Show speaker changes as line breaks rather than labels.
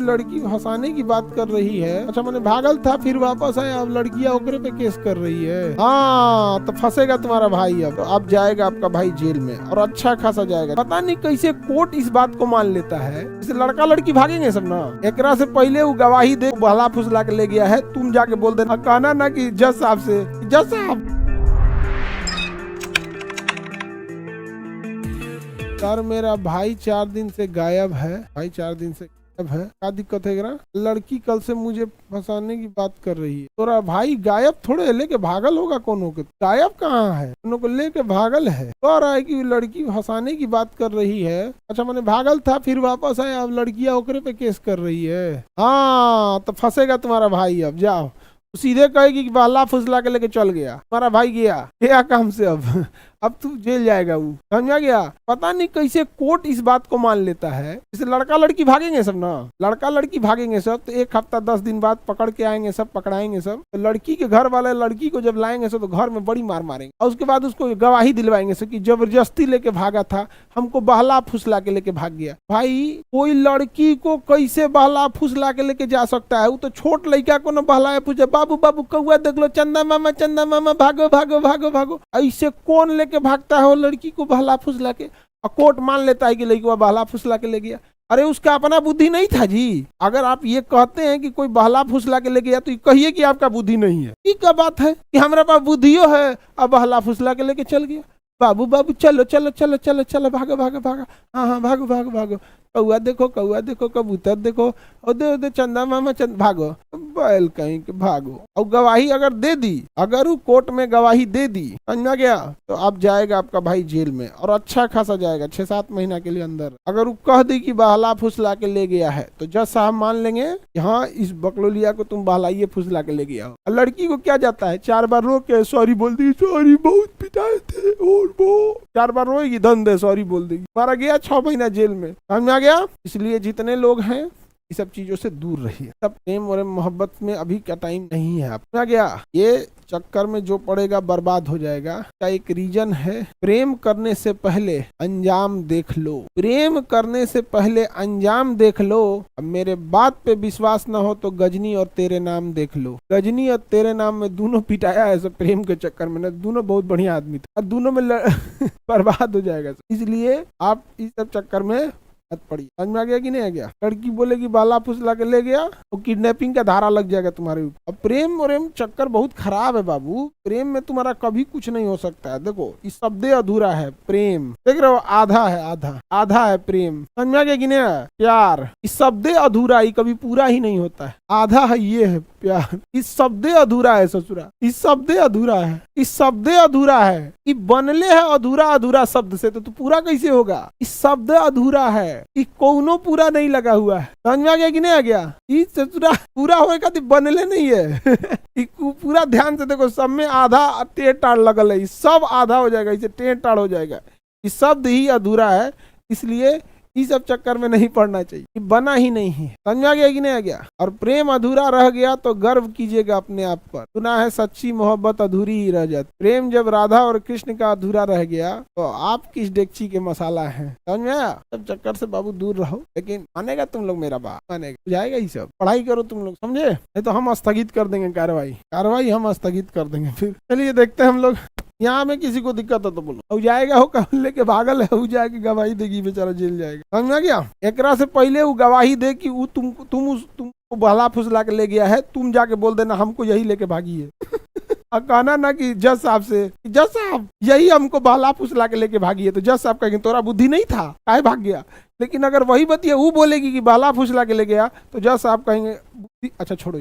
लड़की हंसाने की बात कर रही है। अच्छा मैंने भागल था फिर वापस आया, अब लड़कियां ओकरे पे केस कर रही है। हाँ तो फंसेगा तुम्हारा भाई, अब जाएगा आपका भाई जेल में और अच्छा खासा जाएगा। पता नहीं कैसे कोर्ट इस बात को मान लेता है। जैसे लड़का लड़की भागेंगे सब ना, एकरा से पहले वो गवाही दे बहला फुसला के ले गया है, तुम जाके बोल देना, कहना ना कि जज साहब से, जज साहब सर मेरा भाई 4 दिन से गायब है, भाई 4 दिन से गायब है, क्या दिक्कत है? लड़की कल से मुझे फंसाने की बात कर रही है। तोरा भाई गायब थोड़े लेके भागल होगा, कोनो के गायब कहाँ है, कोनो को लेके भागल है। कह रहा है कि लड़की फंसाने की बात कर रही है। अच्छा मैंने भागल था फिर वापस आया, अब लड़कियां ओकरे पे केस कर रही है। हाँ तो फंसेगा तुम्हारा भाई, अब जाओ सीधे कहेगी कि बहला फुसला के लेके चल गया, तुम्हारा भाई गया काम से, अब तू जेल जाएगा। वो समझा गया। पता नहीं कैसे कोर्ट इस बात को मान लेता है। जैसे लड़का लड़की भागेंगे सब ना, लड़का लड़की भागेंगे सब तो 1 हफ्ता 10 दिन बाद पकड़ के आएंगे सब, पकड़ाएंगे सब। तो लड़की के घर वाले लड़की को जब लाएंगे सब तो घर में बड़ी मार मारेंगे और उसके बाद उसको गवाही दिलवाएंगे सब कि जबरदस्ती लेके भागा था, हमको बहला फुसला के लेके भाग गया। भाई कोई लड़की को कैसे बहला फुसला के लेके जा सकता है? वो तो छोट लड़का को न बहलाए पूछे, बाबू बाबू कौआ देख लो, चंदा मामा भागो भागो भागो भागो, ऐसे कौन लेके भागता है वो लड़की को बहला फुसला के? और कोर्ट मान लेता है कि लड़की को बहला फुसला के ले गया। अरे उसका अपना बुद्धि नहीं था जी। अगर आप ये कहते हैं कि कोई बहला फुसला के ले गया तो कहिए कि आपका बुद्धि नहीं है। ये क्या बात है कि हमारे पास बुद्धियो है और बहला फुसला के लेके चल गया? बाबू बाबू चलो चलो चलो चलो चलो भागो भागो भागो, हाँ भागो भागो भागो, कौआ देखो कबूतर देखो, दे चंदा मामा भागो, बैल कहीं के भागो। और गवाही अगर दे दी, अगर वो कोर्ट में गवाही दे दी, समझा गया, तो अब जाएगा आपका भाई जेल में और अच्छा खासा जाएगा 6-7 महीना के लिए अंदर। अगर वो कह दी कि बहला फुसला के ले गया है तो जज साहब मान लेंगे कि हाँ इस बकलोलिया को तुम बहलाइए फुसला के ले गया हो। और लड़की को क्या जाता है, 4 बार रो के सॉरी बोल दी, सॉरी बहुत पिटाए थे, और वो 4 बार रोएगी, धंधे सॉरी बोल देगी, मारा गया 6 महीना जेल में। समझा गया। इसलिए जितने लोग हैं ये सब चीजों से दूर रहिए। सब प्रेम और मोहब्बत में अभी का टाइम नहीं है। समझा गया। ये चक्कर में जो पड़ेगा बर्बाद हो जाएगा। का एक रीजन है, प्रेम करने से पहले अंजाम देख लो, प्रेम करने से पहले अंजाम देख लो। अब मेरे बात पे विश्वास ना हो तो गजनी और तेरे नाम देख लो। गजनी और तेरे नाम में दोनों पिटाया है सब प्रेम के चक्कर में ना, दोनों बहुत बढ़िया आदमी थे, दोनों में बर्बाद हो जाएगा। इसलिए आप इस सब चक्कर में मत पड़िए। समझ में आ गया कि नहीं आ गया? लड़की बोलेगी बाला फुसला के ले गया तो किडनैपिंग का धारा लग जाएगा तुम्हारे ऊपर। अब प्रेम और चक्कर बहुत खराब है बाबू। प्रेम में तुम्हारा कभी कुछ नहीं हो सकता है। देखो इस शब्द अधूरा है प्रेम, देख रहे हो, आधा है, आधा है प्रेम। समझ में आ गया कि नहीं? प्यार इस शब्द अधूरा ही कभी पूरा ही नहीं होता है, आधा है, ये है प्यार। इस शब्द अधूरा है ससुरा, इस शब्द अधूरा है, इस शब्द अधूरा है। ये बनले है अधूरा अधूरा शब्द से, तो पूरा कैसे होगा? इस शब्द अधूरा है, कोनो पूरा नहीं लगा हुआ है। समझ में आ गया कि नहीं आ गया? इस ससुरा पूरा होएगा तो बनले नहीं है। पूरा ध्यान से देखो, सब में आधा टेढ़ टाड़ लगल है, सब आधा हो जाएगा, इसे टेढ़ टाड़ हो जाएगा। इस शब्द ही अधूरा है, इसलिए इस सब चक्कर में नहीं पड़ना चाहिए, बना ही नहीं है। समझ आ गया कि नहीं आ गया? और प्रेम अधूरा रह गया तो गर्व कीजिएगा अपने आप पर। सुना है सच्ची मोहब्बत अधूरी ही रह जाती। प्रेम जब राधा और कृष्ण का अधूरा रह गया तो आप किस डेगची के मसाला हैं? समझ में आया? सब चक्कर से बाबू दूर रहो। लेकिन मानेगा तुम लोग मेरा बात? मानेगा जाएगा ही सब। पढ़ाई करो तुम लोग, समझे? नहीं तो हम स्थगित कर देंगे कार्रवाई हम स्थगित कर देंगे। फिर चलिए देखते हैं हम लोग। यहाँ में किसी को दिक्कत है तो बोलो। हो जाएगा, हो कल लेके भागल है, हो जाएगी गवाही देगी, बेचारा जेल जाएगा। समझ में गया? एकरा से पहले वो गवाही दे कि वो तुमको बहला फुसला के ले गया है, तुम जाके बोल देना हमको यही लेके भागी है। और कहना ना कि जज साहब से, जज साहब यही हमको बहला फुसला के लेके भागी है, तो जज साहब कहेंगे तोरा बुद्धि नहीं था, काहे भाग गया? लेकिन अगर वही बतिया वो बोलेगी कि बहला फुसला के ले गया तो जज साहब कहेंगे अच्छा छोड़ो।